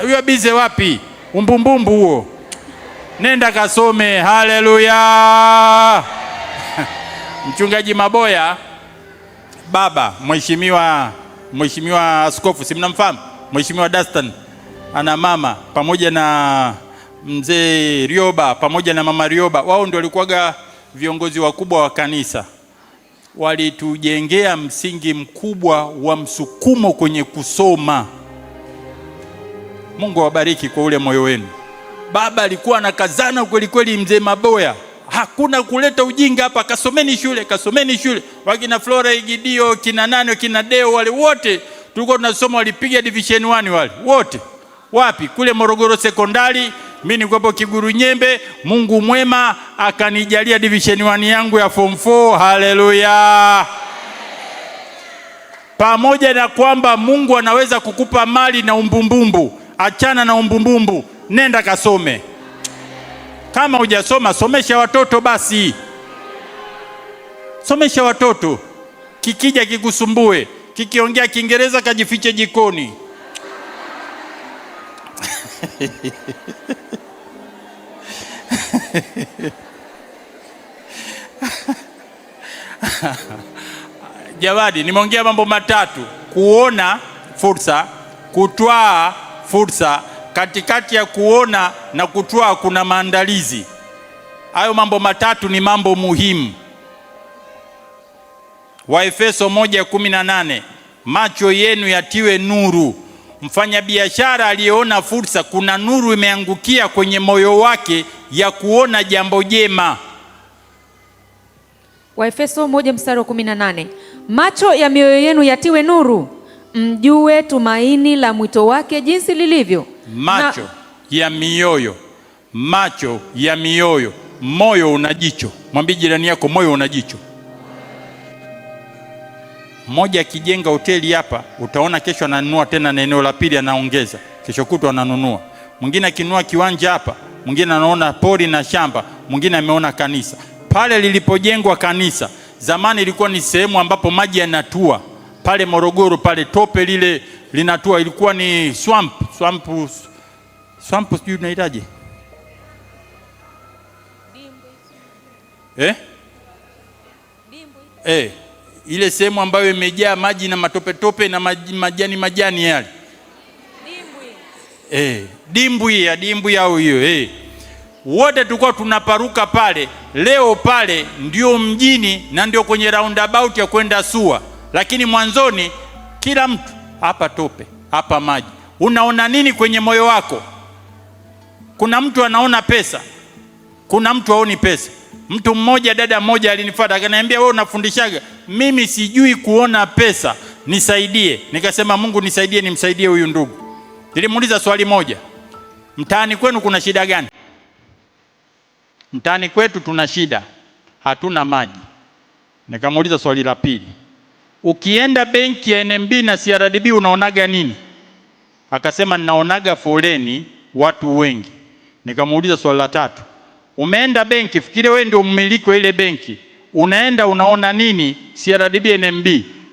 You are busy wapi? Umbumbumbu huo. Nenda kasome. Haleluya! Mchungaji Maboya, baba, mheshimiwa askofu, si mnamfahamu? Mheshimiwa Dastan, ana mama pamoja na mzee Rioba pamoja na mama Rioba. Wao ndio walikuwaga viongozi wakubwa wa kanisa walitujengea msingi mkubwa wa msukumo kwenye kusoma. Mungu awabariki kwa ule moyo wenu. Baba alikuwa anakazana kweli kweli, mzee Maboya, hakuna kuleta ujinga hapa, kasomeni shule, kasomeni shule. Wakina Flora Igidio, kina Nano, kina Deo, wale wote tulikuwa tunasoma walipiga division 1 wale wote. Wapi? Kule Morogoro sekondari. Mimi nilikuwa Kiguru Nyembe, Mungu mwema akanijalia division 1 yangu ya form 4. Haleluya. Pamoja na kwamba Mungu anaweza kukupa mali na umbumbumbu, achana na umbumbumbu, nenda kasome. Kama hujasoma, somesha watoto basi. Somesha watoto. Kikija kikusumbue, kikiongea Kiingereza kajifiche jikoni. Jawadi, nimeongea mambo matatu: kuona fursa, kutwaa fursa. Katikati ya kuona na kutwaa kuna maandalizi. Hayo mambo matatu ni mambo muhimu. Waefeso 1:18, macho yenu yatiwe nuru. Mfanyabiashara aliyeona fursa, kuna nuru imeangukia kwenye moyo wake ya kuona jambo jema. Waefeso 1:18, macho ya mioyo yenu yatiwe nuru, mjue tumaini la mwito wake jinsi lilivyo. Macho ya mioyo, macho ya mioyo. Moyo una jicho. Mwambie jirani yako, moyo una jicho. Mmoja akijenga hoteli hapa, utaona kesho ananunua tena na eneo la pili anaongeza, kesho kutwa ananunua. Mwingine akinunua kiwanja hapa, mwingine anaona pori na shamba, mwingine ameona kanisa. Pale lilipojengwa kanisa, zamani ilikuwa ni sehemu ambapo maji yanatua. Pale Morogoro pale tope lile linatua, ilikuwa ni swamp sijui unaitaje? Ile sehemu ambayo imejaa maji na matope tope na majani yale. Dimbwi au hiyo. Wote tulikuwa tunaparuka pale. Leo pale ndio mjini na ndio kwenye roundabout ya kwenda SUA. Lakini mwanzoni kila mtu hapa tope, hapa maji. Unaona nini kwenye moyo wako? Kuna mtu anaona pesa, kuna mtu haoni pesa. Mtu mmoja, dada mmoja alinifuata akaniambia, wewe unafundishaga? Mimi sijui kuona pesa, nisaidie. Nikasema, Mungu nisaidie nimsaidie huyu ndugu. Nilimuuliza swali moja, mtaani kwenu kuna shida gani? Mtaani kwetu tuna shida, hatuna maji. Nikamuuliza swali la pili, ukienda benki ya NMB na CRDB unaonaga nini? Akasema, ninaonaga foleni, watu wengi. Nikamuuliza swali la tatu, umeenda benki, fikiria wewe ndio mmiliki wa ile benki, unaenda unaona nini CRDB NMB?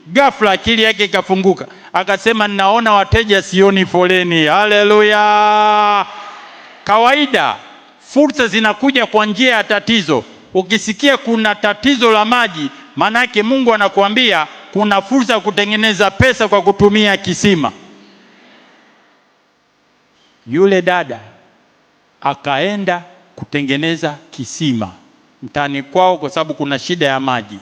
Ghafla akili yake ikafunguka, akasema, ninaona wateja, sioni foleni. Haleluya! Kawaida fursa zinakuja kwa njia ya tatizo. Ukisikia kuna tatizo la maji, maana yake Mungu anakuambia kuna fursa ya kutengeneza pesa kwa kutumia kisima. Yule dada akaenda kutengeneza kisima mtaani kwao kwa sababu kuna shida ya maji.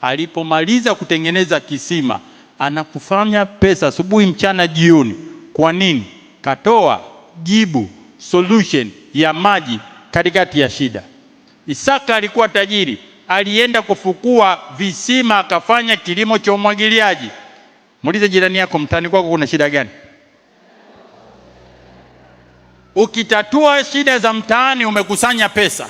Alipomaliza kutengeneza kisima, anakufanya pesa asubuhi, mchana, jioni. Kwa nini? Katoa jibu, solution ya maji katikati ya shida. Isaka alikuwa tajiri, alienda kufukua visima, akafanya kilimo cha umwagiliaji. Muulize jirani yako, mtaani kwako kuna shida gani? Ukitatua shida za mtaani umekusanya pesa.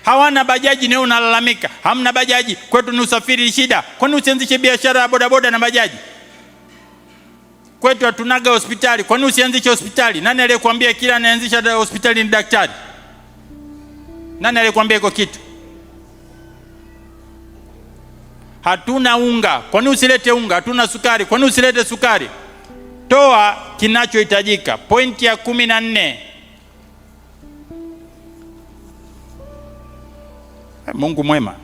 Hawana bajaji, leo unalalamika hamna bajaji, kwetu ni usafiri shida. Kwani usianzishe biashara ya bodaboda na bajaji? Kwetu hatunaga hospitali, kwani usianzishe hospitali? Nani aliyekwambia kila anaanzisha hospitali ni daktari? Nani aliyekwambia iko kitu? Hatuna unga, kwani usilete unga? Hatuna sukari, kwani usilete sukari? Toa kinachohitajika. Pointi ya 14. Mungu mwema.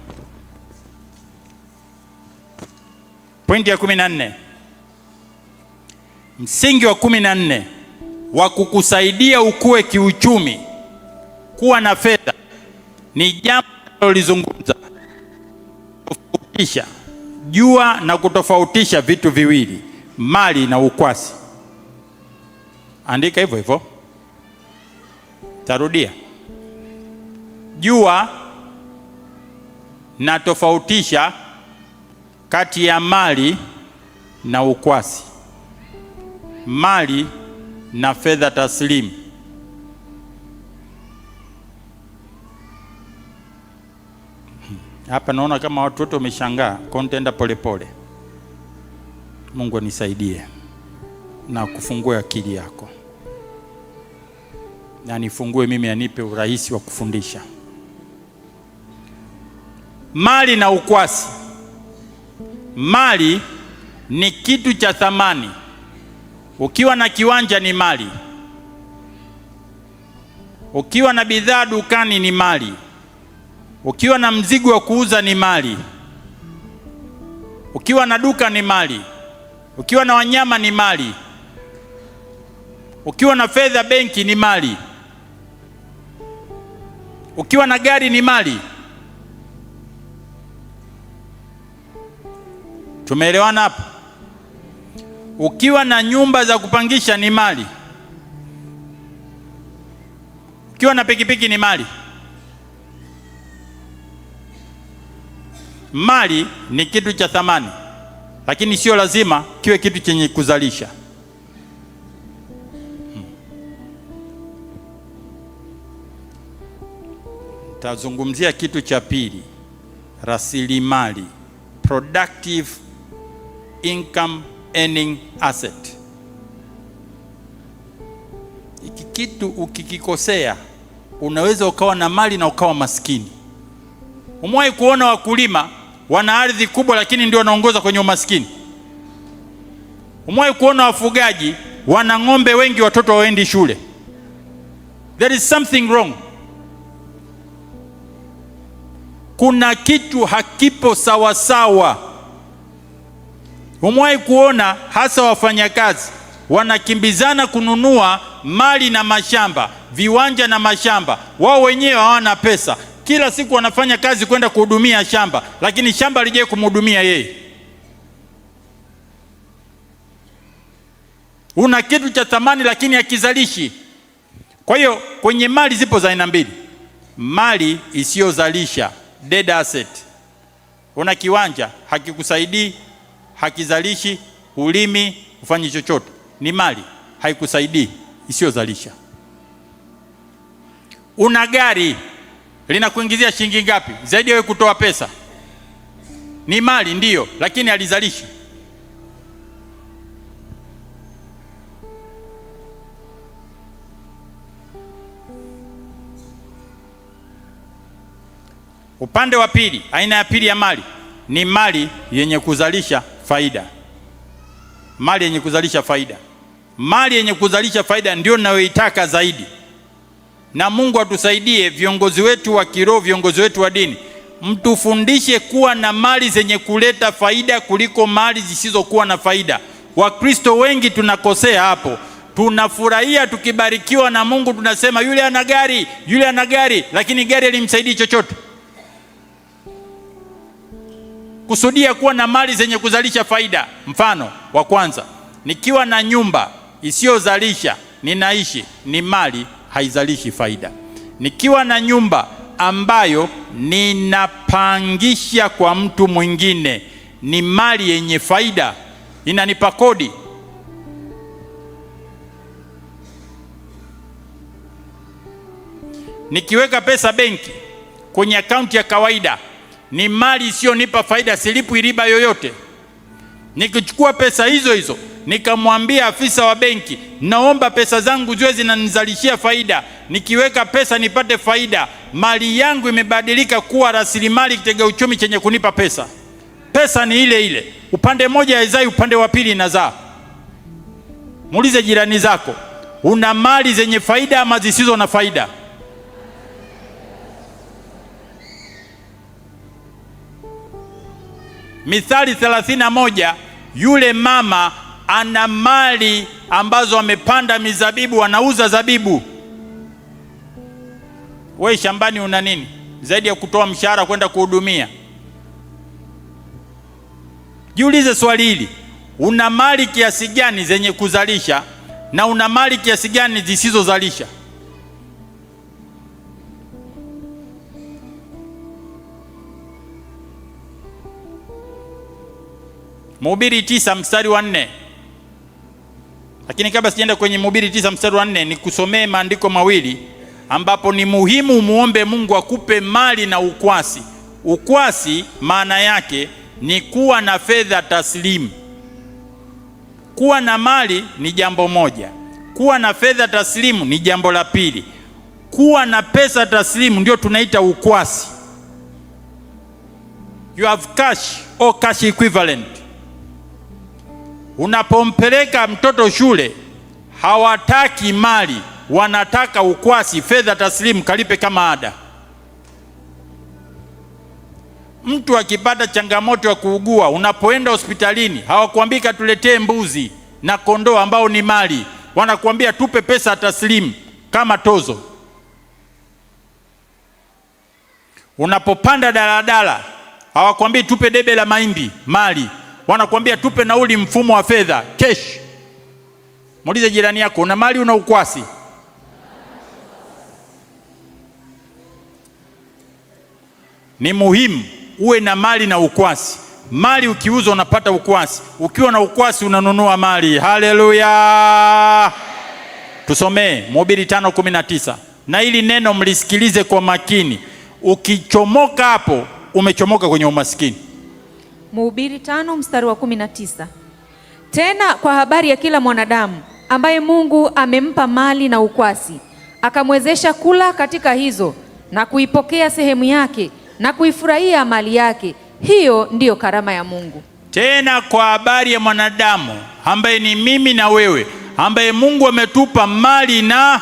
Pointi ya 14. Msingi wa 14 wa kukusaidia ukue kiuchumi, kuwa na fedha, ni jambo ulizungumza, tofautisha, jua na kutofautisha vitu viwili, mali na ukwasi. Andika hivyo hivyo. Tarudia. Jua na tofautisha kati ya mali na ukwasi, mali na fedha taslimu. Hapa naona kama watu wote wameshangaa, kontenda polepole. Mungu anisaidie na kufungue akili yako, na nifungue mimi, anipe urahisi wa kufundisha. Mali na ukwasi. Mali ni kitu cha thamani. Ukiwa na kiwanja ni mali, ukiwa na bidhaa dukani ni mali, ukiwa na mzigo wa kuuza ni mali, ukiwa na duka ni mali, ukiwa na wanyama ni mali, ukiwa na fedha benki ni mali, ukiwa na gari ni mali. Tumeelewana hapa? Ukiwa na nyumba za kupangisha ni mali, ukiwa na pikipiki ni mali. Mali ni kitu cha thamani, lakini sio lazima kiwe kitu chenye kuzalisha. Tazungumzia kitu cha pili, rasilimali, productive income earning asset. Hiki kitu ukikikosea unaweza ukawa na mali na ukawa maskini. Umewahi kuona wakulima wana ardhi kubwa lakini ndio wanaongoza kwenye umaskini? Umewahi kuona wafugaji wana ng'ombe wengi watoto hawaendi shule? There is something wrong. Kuna kitu hakipo sawa sawa. Umewahi kuona hasa wafanyakazi wanakimbizana kununua mali na mashamba, viwanja na mashamba, wao wenyewe hawana pesa. Kila siku wanafanya kazi kwenda kuhudumia shamba, lakini shamba lijaye kumhudumia yeye. Una kitu cha thamani lakini hakizalishi. Kwa hiyo kwenye mali zipo za aina mbili. Mali isiyozalisha, dead asset. Una kiwanja hakikusaidii, hakizalishi, ulimi, ufanyi chochote, ni mali, haikusaidii, isiyozalisha. Una gari linakuingizia shilingi ngapi zaidi ya wewe kutoa pesa? Ni mali ndiyo, lakini halizalishi. Upande wa pili, aina ya pili ya mali ni mali yenye kuzalisha faida. Mali yenye kuzalisha faida. Mali yenye kuzalisha faida ndio ninayoitaka zaidi. Na Mungu atusaidie, viongozi wetu wa kiroho, viongozi wetu wa dini, mtufundishe kuwa na mali zenye kuleta faida kuliko mali zisizokuwa na faida. Wakristo wengi tunakosea hapo. Tunafurahia tukibarikiwa na Mungu, tunasema yule ana gari, yule ana gari, lakini gari halimsaidii chochote. Kusudia kuwa na mali zenye kuzalisha faida. Mfano wa kwanza, nikiwa na nyumba isiyozalisha, ninaishi, ni mali, haizalishi faida. Nikiwa na nyumba ambayo ninapangisha kwa mtu mwingine, ni mali yenye faida, inanipa kodi. Nikiweka pesa benki kwenye akaunti ya kawaida, ni mali isiyonipa faida, silipi riba yoyote. Nikichukua pesa hizo hizo nikamwambia afisa wa benki, naomba pesa zangu ziwe zinanizalishia faida, nikiweka pesa nipate faida, mali yangu imebadilika kuwa rasilimali kitega uchumi chenye kunipa pesa. Pesa ni ile ile, upande mmoja haizai, upande wa pili inazaa. Muulize jirani zako, una mali zenye faida ama zisizo na faida? Mithali 31, yule mama ana mali ambazo amepanda mizabibu, anauza zabibu. Wewe shambani una nini? zaidi ya kutoa mshahara kwenda kuhudumia? Jiulize swali hili. Una mali kiasi gani zenye kuzalisha na una mali kiasi gani zisizozalisha? Mhubiri 9 mstari wa 4. Lakini kabla sijaenda kwenye Mhubiri 9 mstari wa 4, nikusomee maandiko mawili ambapo ni muhimu muombe Mungu akupe mali na ukwasi. Ukwasi maana yake ni kuwa na fedha taslimu. Kuwa na mali ni jambo moja, kuwa na fedha taslimu ni jambo la pili. Kuwa na pesa taslimu ndio tunaita ukwasi. You have cash or cash equivalent. Unapompeleka mtoto shule, hawataki mali, wanataka ukwasi, fedha taslimu, kalipe kama ada. Mtu akipata changamoto ya kuugua, unapoenda hospitalini, hawakuambii tuletee mbuzi na kondoo ambao ni mali, wanakuambia tupe pesa taslimu kama tozo. Unapopanda daladala, hawakuambii tupe debe la mahindi mali, wanakuambia tupe nauli mfumo wa fedha cash. Muulize jirani yako, una mali una ukwasi? Ni muhimu uwe na mali na ukwasi. Mali ukiuza unapata ukwasi, ukiwa na ukwasi unanunua mali. Haleluya! Tusomee Mhubiri 5:19. Na hili neno mlisikilize kwa makini. Ukichomoka hapo, umechomoka kwenye umaskini. Mhubiri 5 mstari wa 19. Tena kwa habari ya kila mwanadamu ambaye Mungu amempa mali na ukwasi, akamwezesha kula katika hizo na kuipokea sehemu yake na kuifurahia mali yake, hiyo ndiyo karama ya Mungu. Tena kwa habari ya mwanadamu ambaye ni mimi na wewe, ambaye Mungu ametupa mali na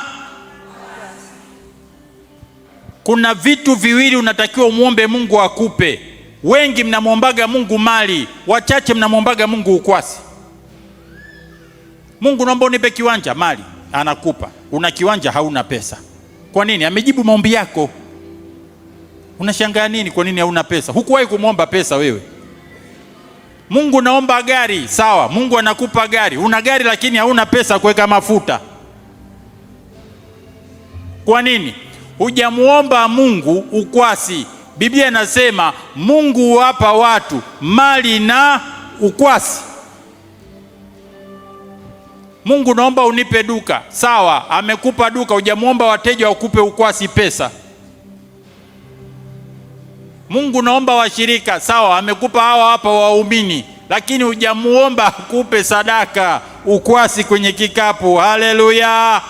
kuna vitu viwili unatakiwa muombe Mungu akupe. Wengi mnamwombaga Mungu mali, wachache mnamwombaga Mungu ukwasi. Mungu, naomba unipe kiwanja, mali, anakupa. Una kiwanja, hauna pesa. Kwa nini? Amejibu maombi yako. Unashangaa nini? Kwa nini hauna pesa? Hukuwahi kumwomba pesa wewe. Mungu, naomba gari, sawa, Mungu anakupa gari. Una gari lakini hauna pesa kuweka mafuta. Kwa nini? Hujamuomba Mungu ukwasi. Biblia inasema Mungu huwapa watu mali na ukwasi. Mungu, naomba unipe duka, sawa, amekupa duka, hujamuomba wateja wakupe ukwasi pesa. Mungu, naomba washirika, sawa, amekupa hawa hapa waumini, lakini hujamuomba akupe sadaka, ukwasi kwenye kikapu. Haleluya!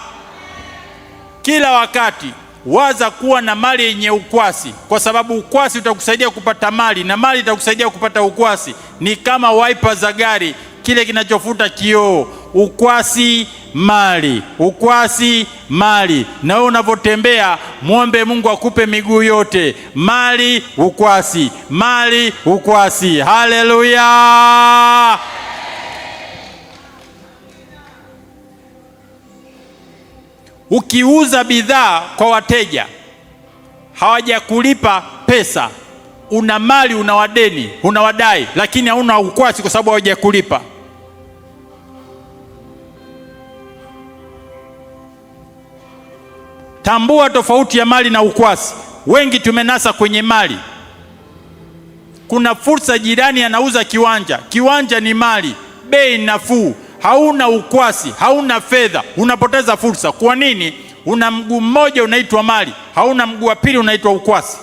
Kila wakati waza kuwa na mali yenye ukwasi, kwa sababu ukwasi utakusaidia kupata mali na mali itakusaidia kupata ukwasi. Ni kama wiper za gari, kile kinachofuta kioo. Ukwasi mali, ukwasi mali. Na wewe unapotembea muombe Mungu akupe miguu yote, mali ukwasi, mali ukwasi. Haleluya! Ukiuza bidhaa kwa wateja hawajakulipa pesa, una mali, una wadeni, unawadai, lakini hauna ukwasi kwa sababu hawajakulipa. Tambua tofauti ya mali na ukwasi. Wengi tumenasa kwenye mali. Kuna fursa, jirani anauza kiwanja, kiwanja ni mali, bei nafuu, hauna ukwasi, hauna fedha, unapoteza fursa. Kwa nini? Una mguu mmoja unaitwa mali, hauna mguu wa pili unaitwa ukwasi.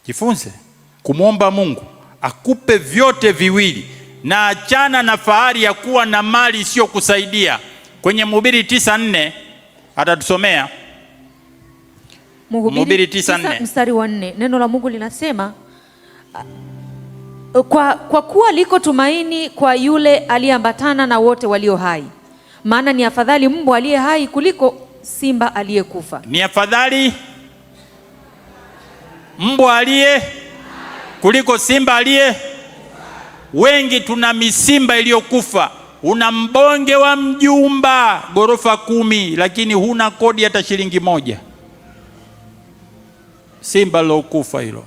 Jifunze kumwomba Mungu akupe vyote viwili, na achana na fahari ya kuwa na mali isiyo kusaidia. Kwenye Mhubiri 9:4 atatusomea. Mhubiri 9:4 mstari wa 4, neno la Mungu linasema, kwa kuwa liko tumaini kwa yule aliyeambatana na wote walio hai, maana ni afadhali mbwa aliye hai kuliko simba aliyekufa. Ni afadhali mbwa aliye kuliko simba aliye. Wengi tuna misimba iliyokufa, Una mbonge wa mjumba ghorofa 10, lakini huna kodi hata shilingi moja. Simba lilokufa hilo.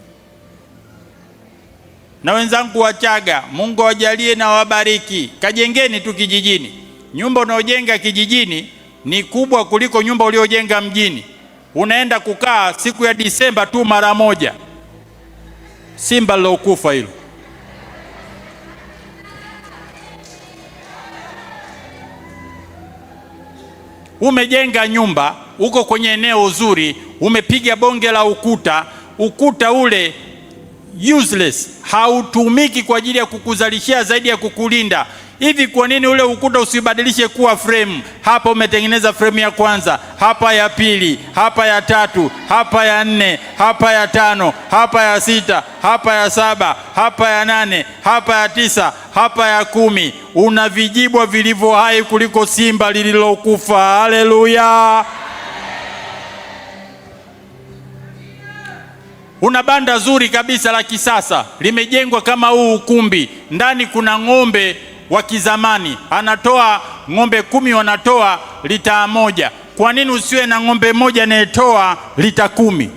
Na wenzangu Wachaga, Mungu awajalie na wabariki. Kajengeni tu kijijini. Nyumba unaojenga kijijini ni kubwa kuliko nyumba uliojenga mjini. Unaenda kukaa siku ya Disemba tu mara moja. Simba lilokufa hilo. Umejenga nyumba, uko kwenye eneo zuri, umepiga bonge la ukuta ule useless, hautumiki kwa ajili ya kukuzalishia zaidi ya kukulinda. Hivi kwa nini ule ukuta usibadilishe kuwa frame? Hapa umetengeneza frame ya kwanza, hapa ya pili, hapa ya tatu, hapa ya 4, hapa ya 5, hapa ya 6, hapa ya 7, hapa ya 8, hapa ya 9, hapa ya 10. Una vijibwa vilivyo hai kuliko simba lililokufa. Haleluya! Una banda zuri kabisa la kisasa, limejengwa kama huu ukumbi. Ndani kuna ng'ombe wa kizamani, anatoa ng'ombe 10, wanatoa lita 1. Kwa nini usiwe na ng'ombe moja anayetoa lita 10?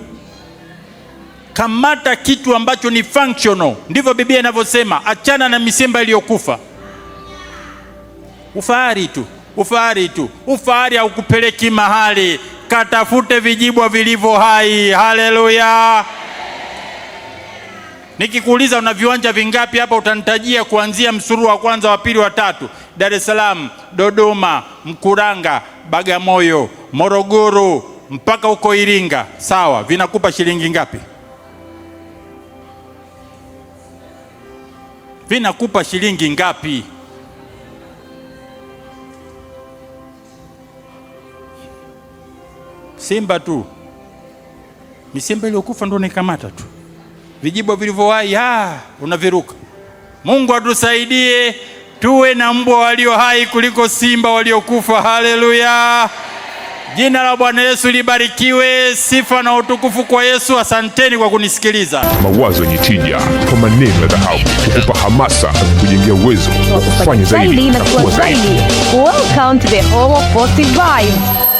Kamata kitu ambacho ni functional. Ndivyo Biblia inavyosema, achana na misimba iliyokufa. Ufahari tu. Ufahari haukupeleki mahali. Katafute vijibwa vilivyo hai. Haleluya! Nikikuuliza una viwanja vingapi hapa, utanitajia kuanzia msururu wa kwanza, wa pili, wa tatu. Dar es Salaam, Dodoma, Mkuranga, Bagamoyo, Morogoro, mpaka huko Iringa. Sawa, vinakupa shilingi ngapi? Vinakupa shilingi ngapi? Simba tu. Misimba iliyokufa ndio nikamata tu. Vijibwa vilivyo hai unaviruka. Mungu atusaidie tuwe na mbwa walio hai kuliko simba waliokufa. Haleluya! Jina la Bwana Yesu libarikiwe. Sifa na utukufu kwa Yesu. Asanteni kwa kunisikiliza. Mawazo yenye tija kwa maneno ya dhahabu kukupa hamasa na kujengea uwezo wa kufanya zaidi na kuwa zaidi. Welcome to the Hall of Positive Vibes.